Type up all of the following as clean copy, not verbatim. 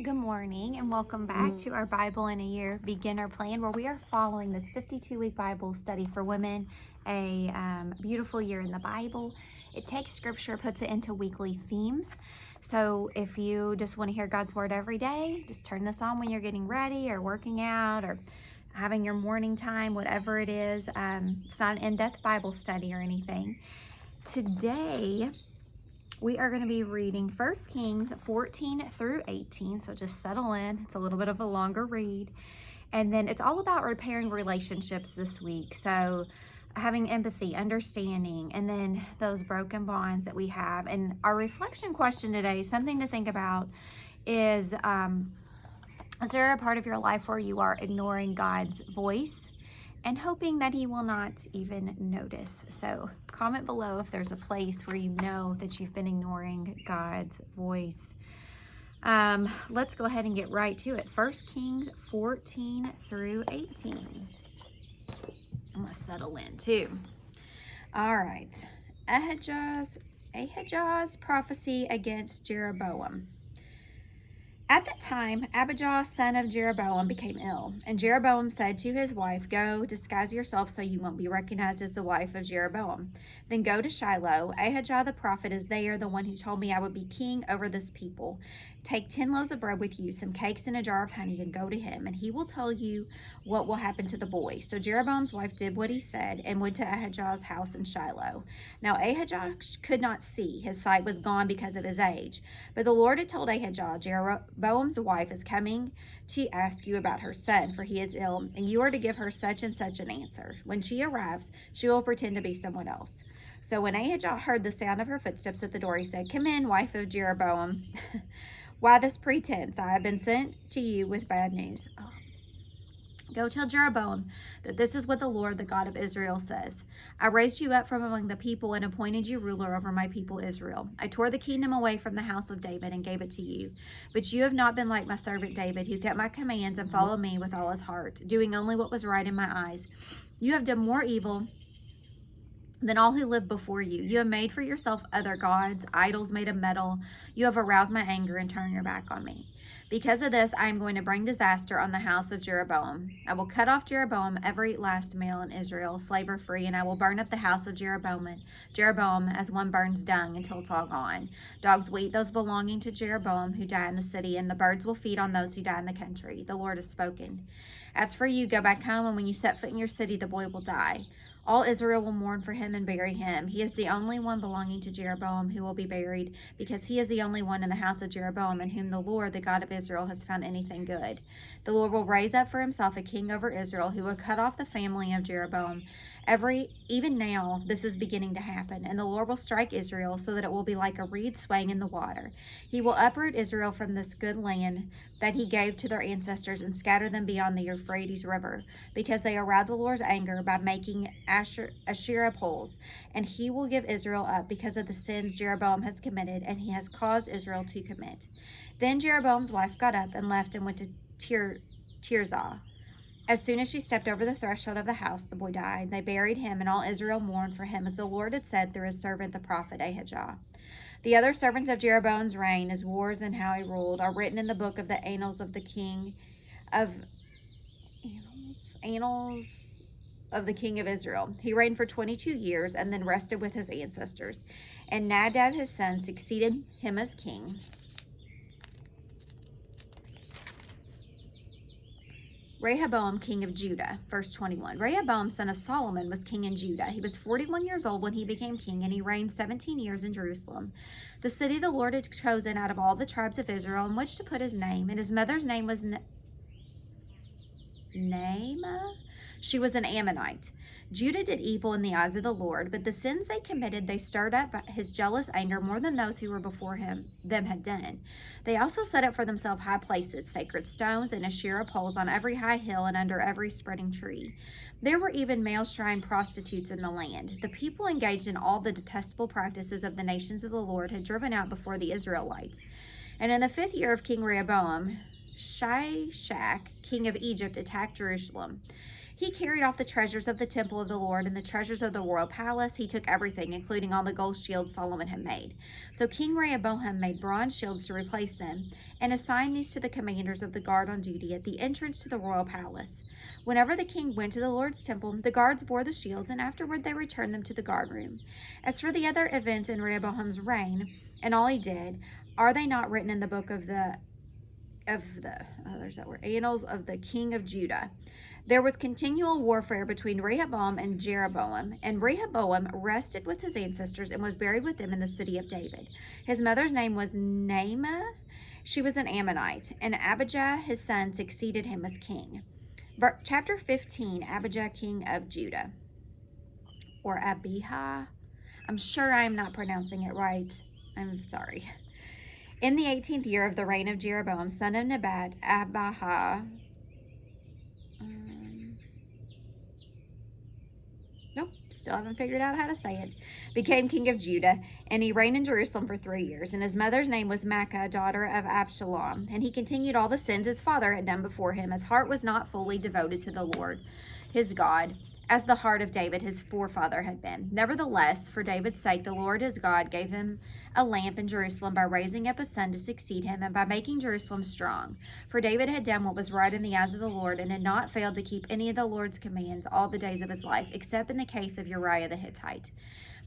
Good morning and welcome back to our Bible in a Year beginner plan, where we are following this 52-week Bible study for women, a beautiful year in the Bible. It takes scripture, puts it into weekly themes. So if you just want to hear God's word every day, just turn this on when you're getting ready or working out or having your morning time, whatever it is. It's not an in-depth Bible study or anything. Today, we are going to be reading 1 Kings 14 through 18, so just settle in. It's a little bit of a longer read. And then it's all about repairing relationships this week. So having empathy, understanding, and then those broken bonds that we have. And our reflection question today, something to think about, is there a part of your life where you are ignoring God's voice and hoping that He will not even notice? So comment below if there's a place where you know that you've been ignoring God's voice. Let's go ahead and get right to it. 1 Kings 14 through 18. I'm going to settle in too. All right. Ahijah's prophecy against Jeroboam. At that time, Abijah, son of Jeroboam, became ill, and Jeroboam said to his wife, "Go, disguise yourself so you won't be recognized as the wife of Jeroboam. Then go to Shiloh. Ahijah the prophet is there, the one who told me I would be king over this people. Take 10 loaves of bread with you, some cakes, and a jar of honey, and go to him, and he will tell you what will happen to the boy." So Jeroboam's wife did what he said and went to Ahijah's house in Shiloh. Now Ahijah could not see. His sight was gone because of his age. But the Lord had told Ahijah, "Jeroboam's wife is coming to ask you about her son, for he is ill, and you are to give her such and such an answer. When she arrives, she will pretend to be someone else." So when Ahijah heard the sound of her footsteps at the door, he said, "Come in, wife of Jeroboam." "Why this pretense? I have been sent to you with bad news." "Go tell Jeroboam that this is what the Lord, the God of Israel, says. I raised you up from among the people and appointed you ruler over my people Israel. I tore the kingdom away from the house of David and gave it to you. But you have not been like my servant David, who kept my commands and followed me with all his heart, doing only what was right in my eyes. You have done more evil than all who lived before you. You have made for yourself other gods, idols made of metal. You have aroused my anger and turned your back on me. Because of this, I am going to bring disaster on the house of Jeroboam. I will cut off Jeroboam, every last male in Israel, slave or free, and I will burn up the house of Jeroboam as one burns dung until it's all gone. Dogs will eat those belonging to Jeroboam who die in the city, and the birds will feed on those who die in the country. The Lord has spoken. As for you, go back home, and when you set foot in your city, the boy will die. All Israel will mourn for him and bury him. He is the only one belonging to Jeroboam who will be buried, because he is the only one in the house of Jeroboam in whom the Lord, the God of Israel, has found anything good. The Lord will raise up for himself a king over Israel who will cut off the family of Jeroboam. Even now, this is beginning to happen, and the Lord will strike Israel so that it will be like a reed swaying in the water. He will uproot Israel from this good land that he gave to their ancestors and scatter them beyond the Euphrates River, because they aroused the Lord's anger by making Asherah poles. And he will give Israel up because of the sins Jeroboam has committed, and he has caused Israel to commit. Then Jeroboam's wife got up and left and went to Tirzah. As soon as she stepped over the threshold of the house, the boy died. They buried him, and all Israel mourned for him, as the Lord had said through his servant the prophet Ahijah. The other servants of Jeroboam's reign, his wars and how he ruled, are written in the book of the annals of the king of Israel. He reigned for 22 years and then rested with his ancestors. And Nadab his son succeeded him as king. Rehoboam, king of Judah. Verse 21. Rehoboam, son of Solomon, was king in Judah. He was 41 years old when he became king, and he reigned 17 years in Jerusalem, the city the Lord had chosen out of all the tribes of Israel, in which to put his name. And his mother's name was Naamah. She was an Ammonite. Judah did evil in the eyes of the Lord, but the sins they committed, they stirred up his jealous anger more than those who were before them had done. They also set up for themselves high places, sacred stones, and Asherah poles on every high hill and under every spreading tree. There were even male shrine prostitutes in the land. The people engaged in all the detestable practices of the nations of the Lord had driven out before the Israelites. And in the 5th year of King Rehoboam, Shishak, king of Egypt, attacked Jerusalem. He carried off the treasures of the temple of the Lord and the treasures of the royal palace. He took everything, including all the gold shields Solomon had made. So King Rehoboam made bronze shields to replace them and assigned these to the commanders of the guard on duty at the entrance to the royal palace. Whenever the king went to the Lord's temple, the guards bore the shields, and afterward they returned them to the guard room. As for the other events in Rehoboam's reign and all he did, are they not written in the book of the annals of the king of Judah? There was continual warfare between Rehoboam and Jeroboam, and Rehoboam rested with his ancestors and was buried with them in the city of David. His mother's name was Naamah. She was an Ammonite, and Abijah, his son, succeeded him as king. Chapter 15, Abijah, king of Judah, or Abijah. I'm sure I'm not pronouncing it right. I'm sorry. In the 18th year of the reign of Jeroboam, son of Nebat, Abijah, still haven't figured out how to say it, became king of Judah, and he reigned in Jerusalem for 3 years. And his mother's name was Maacah, daughter of Absalom. And he continued all the sins his father had done before him. His heart was not fully devoted to the Lord, his God, as the heart of David, his forefather, had been. Nevertheless, for David's sake, the Lord his God gave him a lamp in Jerusalem by raising up a son to succeed him and by making Jerusalem strong. For David had done what was right in the eyes of the Lord and had not failed to keep any of the Lord's commands all the days of his life, except in the case of Uriah the Hittite.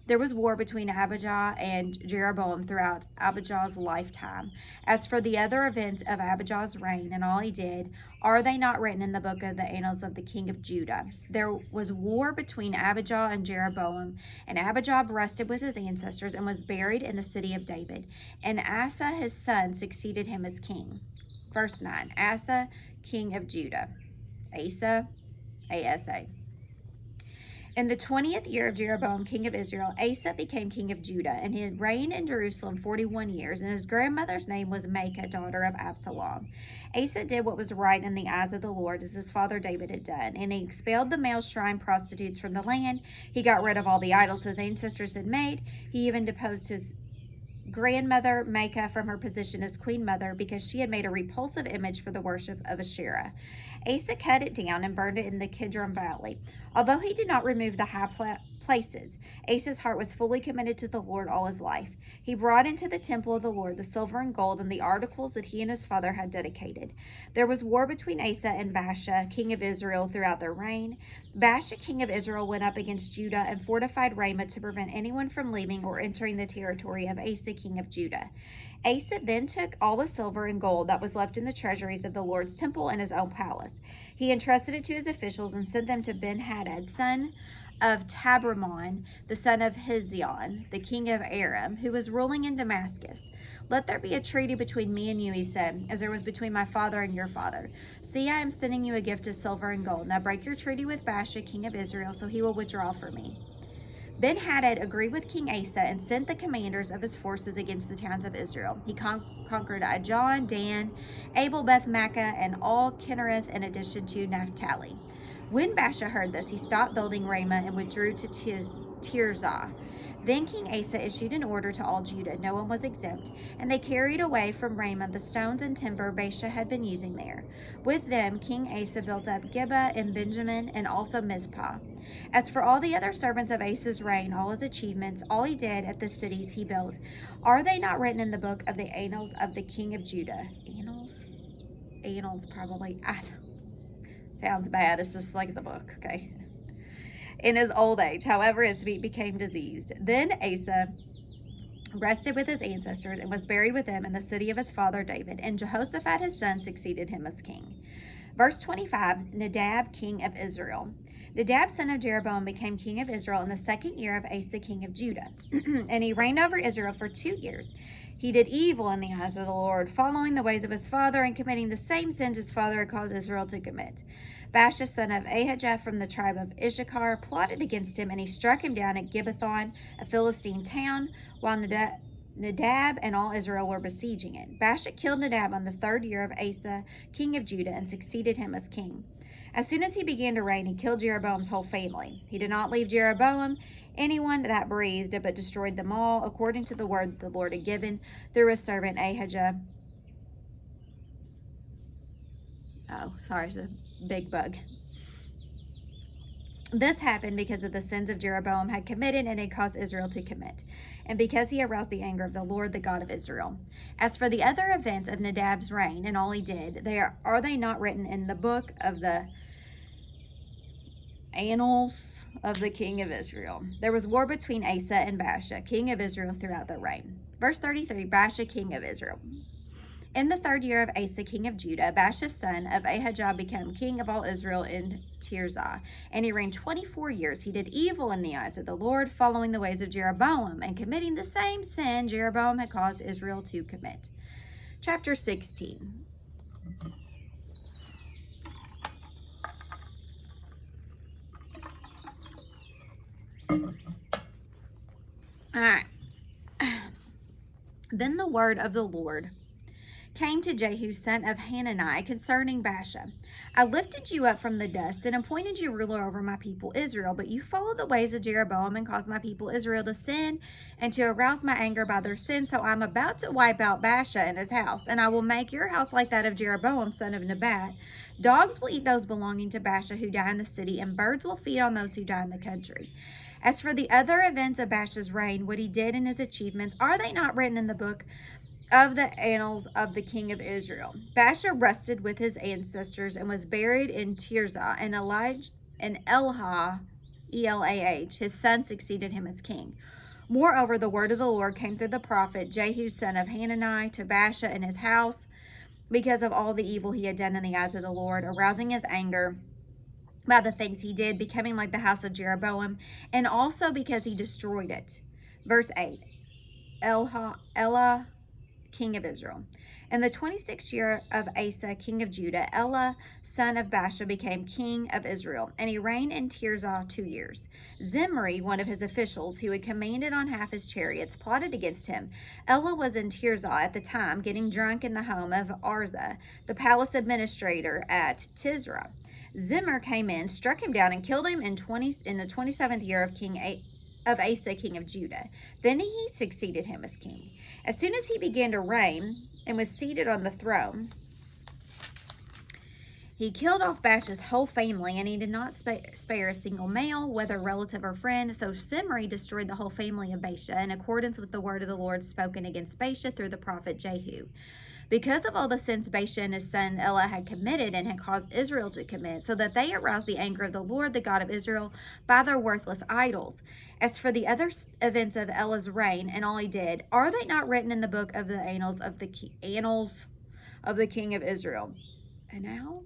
There was war between Abijah and Jeroboam throughout Abijah's lifetime. As for the other events of Abijah's reign and all he did, are they not written in the book of the annals of the king of Judah? There was war between Abijah and Jeroboam, and Abijah rested with his ancestors and was buried in the city of David. And Asa his son succeeded him as king. Verse 9, Asa, king of Judah. Asa, A-S-A. In the 20th year of Jeroboam, king of Israel, Asa became king of Judah, and he had reigned in Jerusalem 41 years, and his grandmother's name was Maacah, daughter of Absalom. Asa did what was right in the eyes of the Lord, as his father David had done, and he expelled the male shrine prostitutes from the land. He got rid of all the idols his ancestors had made. He even deposed his grandmother Maacah from her position as queen mother because she had made a repulsive image for the worship of Asherah. Asa cut it down and burned it in the Kidron Valley. Although he did not remove the high places, Asa's heart was fully committed to the Lord all his life. He brought into the temple of the Lord the silver and gold and the articles that he and his father had dedicated. There was war between Asa and Baasha, king of Israel, throughout their reign. Baasha, king of Israel, went up against Judah and fortified Ramah to prevent anyone from leaving or entering the territory of Asa, king of Judah. Asa then took all the silver and gold that was left in the treasuries of the Lord's temple and his own palace. He entrusted it to his officials and sent them to Ben-Hadad, son of Tabrimon, the son of Hezion, the king of Aram, who was ruling in Damascus. Let there be a treaty between me and you, he said, as there was between my father and your father. See, I am sending you a gift of silver and gold. Now break your treaty with Baasha, king of Israel, so he will withdraw from me. Ben-Hadad agreed with King Asa and sent the commanders of his forces against the towns of Israel. He conquered Ijon, Dan, Abel, Beth-Maachah, and all Kinnereth, in addition to Naphtali. When Baasha heard this, he stopped building Ramah and withdrew to Tirzah. Then King Asa issued an order to all Judah. No one was exempt, and they carried away from Ramah the stones and timber Baasha had been using there. With them, King Asa built up Gibeah and Benjamin, and also Mizpah. As for all the other servants of Asa's reign, all his achievements, all he did at the cities he built, are they not written in the book of the annals of the king of Judah? Annals? Annals, probably. Sounds bad. It's just like the book, okay? In his old age, however, his feet became diseased. Then Asa rested with his ancestors and was buried with them in the city of his father David, and Jehoshaphat his son succeeded him as king. Verse 25, Nadab, king of Israel. Nadab, son of Jeroboam, became king of Israel in the 2nd year of Asa, king of Judah, and he reigned over Israel for 2 years. He did evil in the eyes of the Lord, following the ways of his father and committing the same sins his father had caused Israel to commit. Baasha, son of Ahijah from the tribe of Issachar, plotted against him, and he struck him down at Gibbethon, a Philistine town, while Nadab and all Israel were besieging it. Baasha killed Nadab on the 3rd year of Asa, king of Judah, and succeeded him as king. As soon as he began to reign, he killed Jeroboam's whole family. He did not leave Jeroboam anyone that breathed, but destroyed them all, according to the word that the Lord had given through his servant Ahijah. Oh, sorry, it's a big bug. This happened because of the sins of Jeroboam had committed and had caused Israel to commit, and because he aroused the anger of the Lord, the God of Israel. As for the other events of Nadab's reign and all he did, are they not written in the book of the annals of the king of Israel? There was war between Asa and Baasha, king of Israel, throughout their reign. Verse 33, Baasha, king of Israel. In the 3rd year of Asa, king of Judah, Baasha, son of Ahijah, became king of all Israel in Tirzah, and he reigned 24 years. He did evil in the eyes of the Lord, following the ways of Jeroboam, and committing the same sin Jeroboam had caused Israel to commit. Chapter 16. All right. Then the word of the Lord came to Jehu, son of Hanani, concerning Baasha. I lifted you up from the dust and appointed you ruler over my people Israel, but you followed the ways of Jeroboam and caused my people Israel to sin and to arouse my anger by their sin. So I'm about to wipe out Baasha and his house, and I will make your house like that of Jeroboam, son of Nebat. Dogs will eat those belonging to Baasha who die in the city, and birds will feed on those who die in the country. As for the other events of Baasha's reign, what he did and his achievements, are they not written in the book of the annals of the king of Israel? Baasha rested with his ancestors and was buried in Tirzah, and Elah, Elah, his son, succeeded him as king. Moreover, the word of the Lord came through the prophet Jehu, son of Hanani, to Baasha and his house, because of all the evil he had done in the eyes of the Lord, arousing his anger by the things he did, becoming like the house of Jeroboam, and also because he destroyed it. Verse 8, Elah, king of Israel. In the 26th year of Asa, king of Judah, Elah, son of Baasha, became king of Israel, and he reigned in Tirzah 2 years. Zimri, one of his officials, who had commanded on half his chariots, plotted against him. Elah was in Tirzah at the time, getting drunk in the home of Arza, the palace administrator at Tisra. Zimri came in, struck him down, and killed him in the 27th year of Asa, king of Judah. Then he succeeded him as king. As soon as he began to reign and was seated on the throne, he killed off Baasha's whole family, and he did not spare a single male, whether relative or friend. So Zimri destroyed the whole family of Baasha in accordance with the word of the Lord spoken against Baasha through the prophet Jehu. Because of all the sins Baasha and his son Elah had committed and had caused Israel to commit, so that they aroused the anger of the Lord, the God of Israel, by their worthless idols. As for the other events of Elah's reign and all he did, are they not written in the book of the annals of the king of Israel? Annals?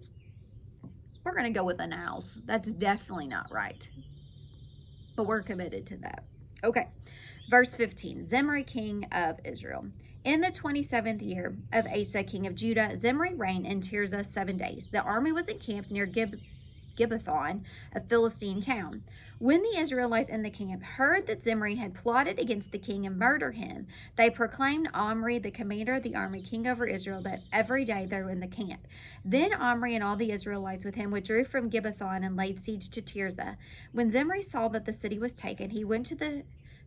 We're going to go with annals. That's definitely not right, but we're committed to that. Okay, verse 15, Zimri, king of Israel. In the 27th year of Asa, king of Judah, Zimri reigned in Tirzah 7 days. The army was encamped near Gibbethon, a Philistine town. When the Israelites in the camp heard that Zimri had plotted against the king and murdered him, they proclaimed Omri, the commander of the army, king over Israel, that every day they were in the camp. Then Omri and all the Israelites with him withdrew from Gibbethon and laid siege to Tirzah. When Zimri saw that the city was taken, he went to the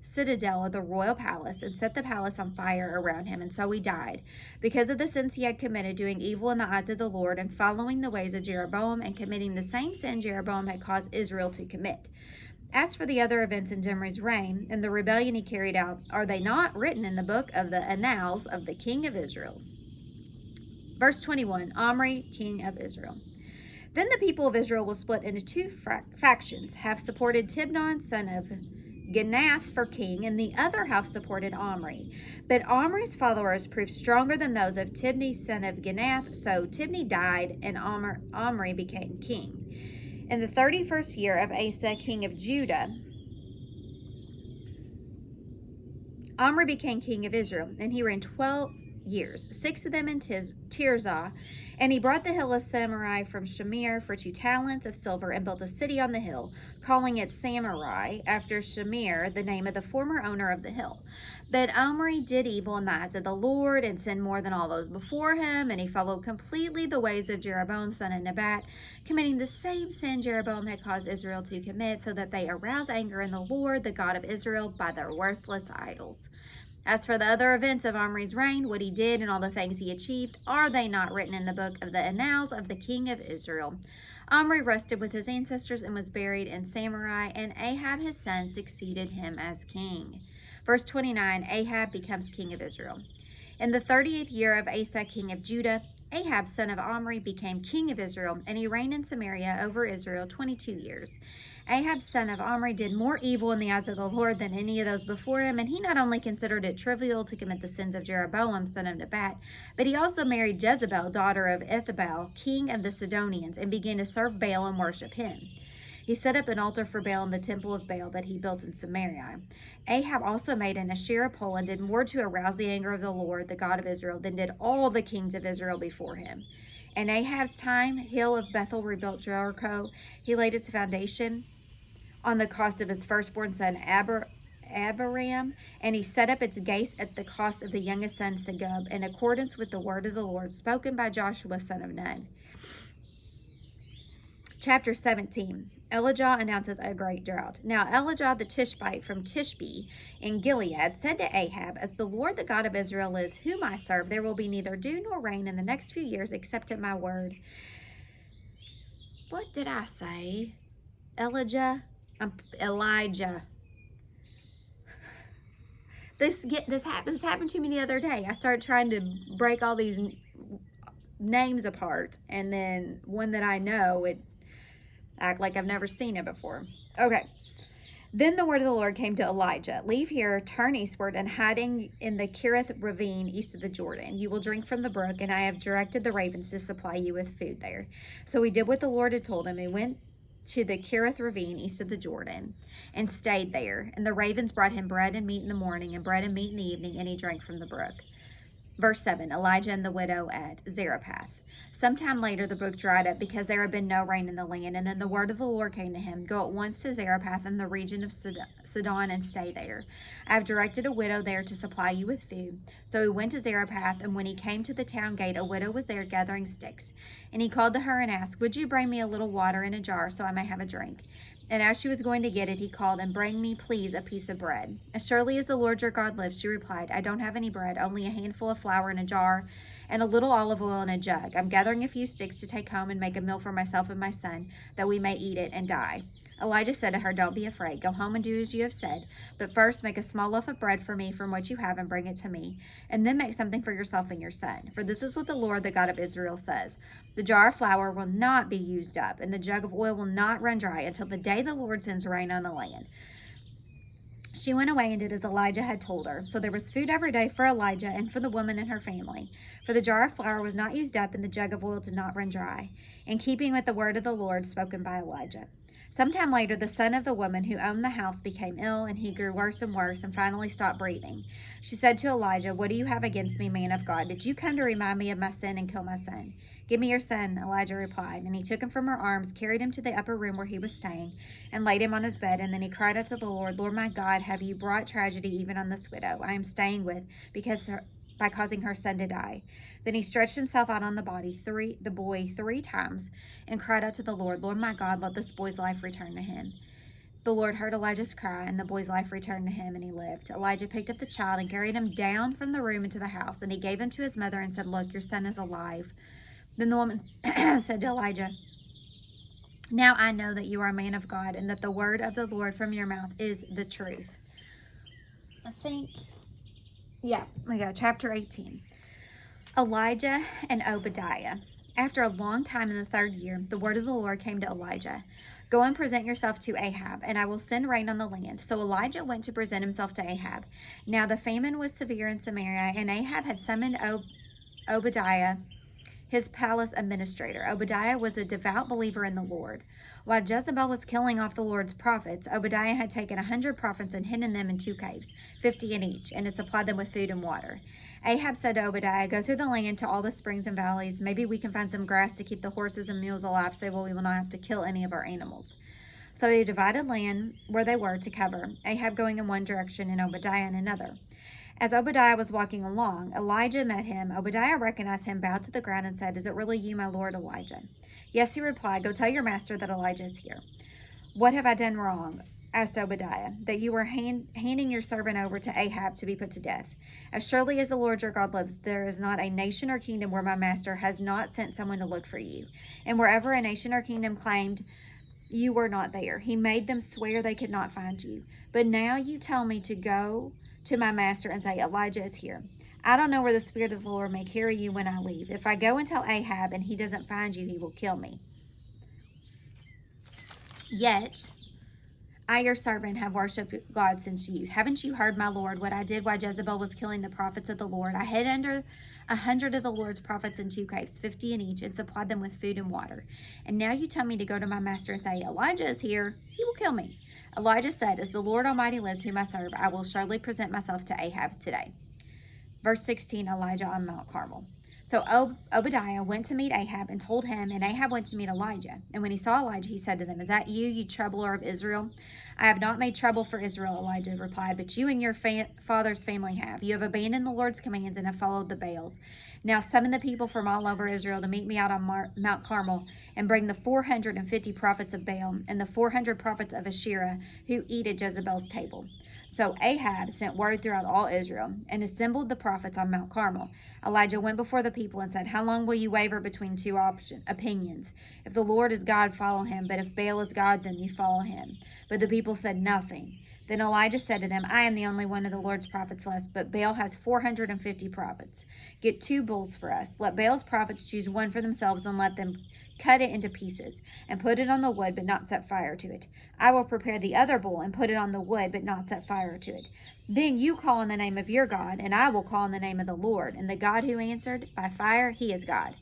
citadel of the royal palace and set the palace on fire around him, and so he died, because of the sins he had committed, doing evil in the eyes of the Lord, and following the ways of Jeroboam, and committing the same sin Jeroboam had caused Israel to commit. As for the other events in Zimri's reign and the rebellion he carried out, are they not written in the book of the annals of the king of Israel? Verse 21, Omri, king of Israel. Then the people of Israel will split into 2 factions, half supported Tibnon, son of Ginath, for king, and the other half supported Omri. But Omri's followers proved stronger than those of Tibni, son of Ginath, so Tibni died, and Omri became king. In the 31st year of Asa, king of Judah, Omri became king of Israel, and he reigned 12 years, 6 of them in Tirzah. And he brought the hill of Samaria from Shamir for 2 talents of silver, and built a city on the hill, calling it Samaria, after Shamir, the name of the former owner of the hill. But Omri did evil in the eyes of the Lord, and sinned more than all those before him, and he followed completely the ways of Jeroboam, son of Nebat, committing the same sin Jeroboam had caused Israel to commit, so that they aroused anger in the Lord, the God of Israel, by their worthless idols. As for the other events of Omri's reign, what he did and all the things he achieved, are they not written in the book of the annals of the king of Israel? Omri rested with his ancestors and was buried in Samaria, and Ahab his son succeeded him as king. Verse 29, Ahab becomes king of Israel. In the 38th year of Asa, king of Judah, Ahab, son of Omri, became king of Israel, and he reigned in Samaria over Israel 22 years. Ahab, son of Omri, did more evil in the eyes of the Lord than any of those before him, and he not only considered it trivial to commit the sins of Jeroboam, son of Nebat, but he also married Jezebel, daughter of Ethabel, king of the Sidonians, and began to serve Baal and worship him. He set up an altar for Baal in the temple of Baal that he built in Samaria. Ahab also made an Asherah pole and did more to arouse the anger of the Lord, the God of Israel, than did all the kings of Israel before him. In Ahab's time, Hill of Bethel rebuilt Jericho. He laid its foundation on the cost of his firstborn son Abiram, and he set up its gates at the cost of the youngest son Segub, in accordance with the word of the Lord spoken by Joshua son of Nun. Chapter 17. Elijah announces a great drought. Now Elijah the Tishbite from Tishbe in Gilead said to Ahab, As the Lord the God of Israel is, whom I serve, there will be neither dew nor rain in the next few years except at my word. What did I say? Elijah. This happened to me the other day. I started trying to break all these names apart, and then one that I know, it act like I've never seen it before. Okay. Then the word of the Lord came to Elijah. Leave here, turn eastward, and hiding in the Kerith ravine east of the Jordan. You will drink from the brook, and I have directed the ravens to supply you with food there. So he did what the Lord had told him. He went to the Kerith ravine east of the Jordan and stayed there. And the ravens brought him bread and meat in the morning and bread and meat in the evening, and he drank from the brook. Verse 7, Elijah and the widow at Zarephath. Sometime later the brook dried up because there had been no rain in the land, and then the word of the Lord came to him, Go at once to Zarephath in the region of Sidon and stay there. I have directed a widow there to supply you with food. So he went to Zarephath, and when he came to the town gate, a widow was there gathering sticks. And he called to her and asked, Would you bring me a little water in a jar so I may have a drink? And as she was going to get it, he called, And bring me, please, a piece of bread. As surely as the Lord your God lives, she replied, I don't have any bread, only a handful of flour in a jar, and a little olive oil in a jug. I'm gathering a few sticks to take home and make a meal for myself and my son, that we may eat it and die. Elijah said to her, Don't be afraid. Go home and do as you have said. But first make a small loaf of bread for me from what you have and bring it to me. And then make something for yourself and your son. For this is what the Lord, the God of Israel, says. The jar of flour will not be used up, and the jug of oil will not run dry until the day the Lord sends rain on the land. She went away and did as Elijah had told her. So there was food every day for Elijah and for the woman and her family. For the jar of flour was not used up, and the jug of oil did not run dry, in keeping with the word of the Lord spoken by Elijah. Sometime later, the son of the woman who owned the house became ill, and he grew worse and worse, and finally stopped breathing. She said to Elijah, What do you have against me, man of God? Did you come to remind me of my sin and kill my son? Give me your son, Elijah replied. And he took him from her arms, carried him to the upper room where he was staying, and laid him on his bed. And then he cried out to the Lord, Lord my God, have you brought tragedy even on this widow I am staying with, by causing her son to die? Then he stretched himself out on the boy three times, and cried out to the Lord, Lord my God, let this boy's life return to him. The Lord heard Elijah's cry, and the boy's life returned to him, and he lived. Elijah picked up the child and carried him down from the room into the house, and he gave him to his mother and said, Look, your son is alive. Then the woman said to Elijah, Now I know that you are a man of God, and that the word of the Lord from your mouth is the truth. We got chapter 18. Elijah and Obadiah. After a long time in the 3rd year, the word of the Lord came to Elijah. Go and present yourself to Ahab, and I will send rain on the land. So Elijah went to present himself to Ahab. Now the famine was severe in Samaria, and Ahab had summoned Obadiah, his palace administrator. Obadiah was a devout believer in the Lord. While Jezebel was killing off the Lord's prophets, Obadiah had taken 100 prophets and hidden them in 2 caves, 50 in each, and had supplied them with food and water. Ahab said to Obadiah, Go through the land to all the springs and valleys. Maybe we can find some grass to keep the horses and mules alive, so we will not have to kill any of our animals. So they divided land where they were to cover, Ahab going in one direction and Obadiah in another. As Obadiah was walking along, Elijah met him. Obadiah recognized him, bowed to the ground, and said, Is it really you, my lord Elijah? Yes, he replied, Go tell your master that Elijah is here. What have I done wrong? asked Obadiah, that you were handing your servant over to Ahab to be put to death. As surely as the Lord your God lives, there is not a nation or kingdom where my master has not sent someone to look for you. And wherever a nation or kingdom claimed you were not there, he made them swear they could not find you. But now you tell me to go to my master and say, Elijah is here. I don't know where the Spirit of the Lord may carry you when I leave. If I go and tell Ahab and he doesn't find you, he will kill me. Yet I, your servant, have worshipped God since youth. Haven't you heard, my Lord, what I did while Jezebel was killing the prophets of the Lord? I hid under 100 of the Lord's prophets in 2 caves, 50 in each, and supplied them with food and water. And now you tell me to go to my master and say, Elijah is here. He will kill me. Elijah said, as the Lord Almighty lives, whom I serve, I will surely present myself to Ahab today. Verse 16, Elijah on Mount Carmel. So Obadiah went to meet Ahab and told him, and Ahab went to meet Elijah. And when he saw Elijah, he said to them, is that you, you troubler of Israel? I have not made trouble for Israel, Elijah replied, but you and your father's family have. You have abandoned the Lord's commands and have followed the Baals. Now summon the people from all over Israel to meet me out on Mount Carmel, and bring the 450 prophets of Baal and the 400 prophets of Asherah who eat at Jezebel's table. So Ahab sent word throughout all Israel and assembled the prophets on Mount Carmel. Elijah went before the people and said, how long will you waver between two opinions? If the Lord is God, follow him, but if Baal is God, then you follow him. But the people said nothing. Then Elijah said to them, I am the only one of the Lord's prophets left, but Baal has 450 prophets. Get 2 bulls for us. Let Baal's prophets choose one for themselves, and let them cut it into pieces, and put it on the wood, but not set fire to it. I will prepare the other bull, and put it on the wood, but not set fire to it. Then you call on the name of your God, and I will call on the name of the Lord. And the God who answered, by fire, he is God.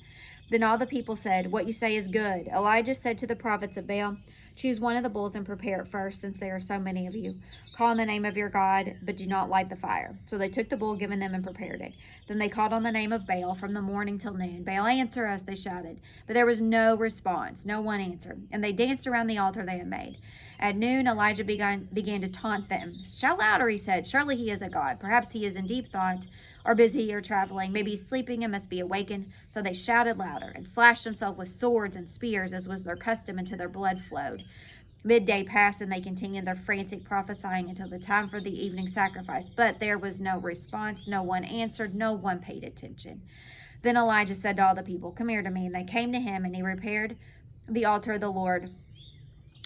Then all the people said, what you say is good. Elijah said to the prophets of Baal, choose one of the bulls and prepare it first, since there are so many of you. Call on the name of your God, but do not light the fire. So they took the bull given them and prepared it. Then they called on the name of Baal from the morning till noon. Baal, answer us, they shouted. But there was no response. No one answered. And they danced around the altar they had made. At noon, Elijah began to taunt them. Shout louder, he said. Surely he is a god. Perhaps he is in deep thought, or busy, or traveling. Maybe he's sleeping and must be awakened. So they shouted louder and slashed themselves with swords and spears, as was their custom, until their blood flowed. Midday passed, and they continued their frantic prophesying until the time for the evening sacrifice. But there was no response. No one answered. No one paid attention. Then Elijah said to all the people, come here to me. And they came to him, and he repaired the altar of the Lord,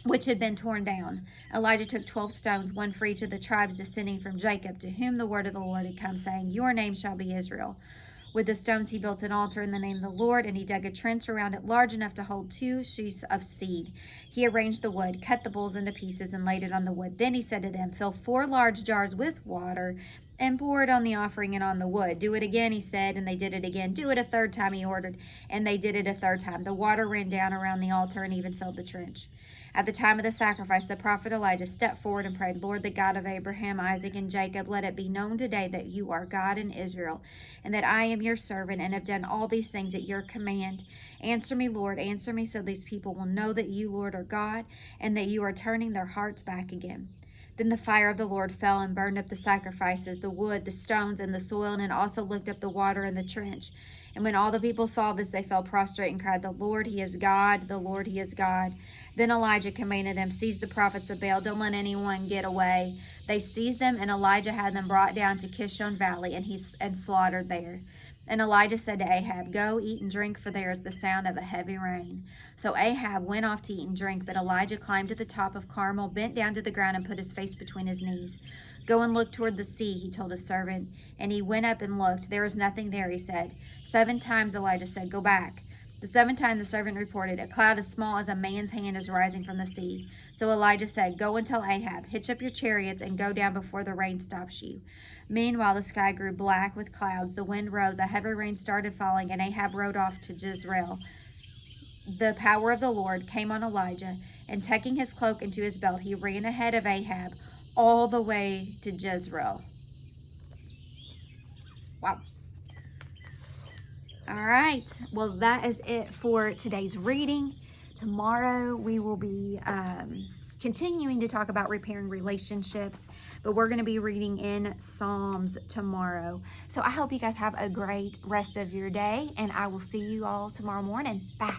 which had been torn down. Elijah took 12 stones, one for each of the tribes descending from Jacob, to whom the word of the Lord had come, saying, your name shall be Israel. With the stones he built an altar in the name of the Lord, and he dug a trench around it large enough to hold 2 sheaths of seed. He arranged the wood, cut the bulls into pieces, and laid it on the wood. Then he said to them, fill 4 large jars with water, and pour it on the offering and on the wood. Do it again, he said, and they did it again. Do it a 3rd time, he ordered, and they did it a 3rd time. The water ran down around the altar and even filled the trench. At the time of the sacrifice, the prophet Elijah stepped forward and prayed, Lord, the God of Abraham, Isaac, and Jacob, let it be known today that you are God in Israel, and that I am your servant and have done all these things at your command. Answer me, Lord, answer me, so these people will know that you, Lord, are God, and that you are turning their hearts back again. Then the fire of the Lord fell and burned up the sacrifices, the wood, the stones, and the soil, and it also licked up the water in the trench. And when all the people saw this, they fell prostrate and cried, the Lord, he is God, the Lord, he is God. Then Elijah commanded them, seize the prophets of Baal, don't let anyone get away. They seized them, and Elijah had them brought down to Kishon Valley, and slaughtered there. And Elijah said to Ahab, go, eat and drink, for there is the sound of a heavy rain. So Ahab went off to eat and drink, but Elijah climbed to the top of Carmel, bent down to the ground, and put his face between his knees. Go and look toward the sea, he told his servant. And he went up and looked. There was nothing there, he said. 7 times Elijah said, go back. The 7th time the servant reported, a cloud as small as a man's hand is rising from the sea. So Elijah said, go and tell Ahab, hitch up your chariots and go down before the rain stops you. Meanwhile, the sky grew black with clouds. The wind rose. A heavy rain started falling, and Ahab rode off to Jezreel. The power of the Lord came on Elijah, and tucking his cloak into his belt, he ran ahead of Ahab all the way to Jezreel. Wow. All right. Well, that is it for today's reading. Tomorrow we will be continuing to talk about repairing relationships, but we're going to be reading in Psalms tomorrow. So I hope you guys have a great rest of your day, and I will see you all tomorrow morning. Bye.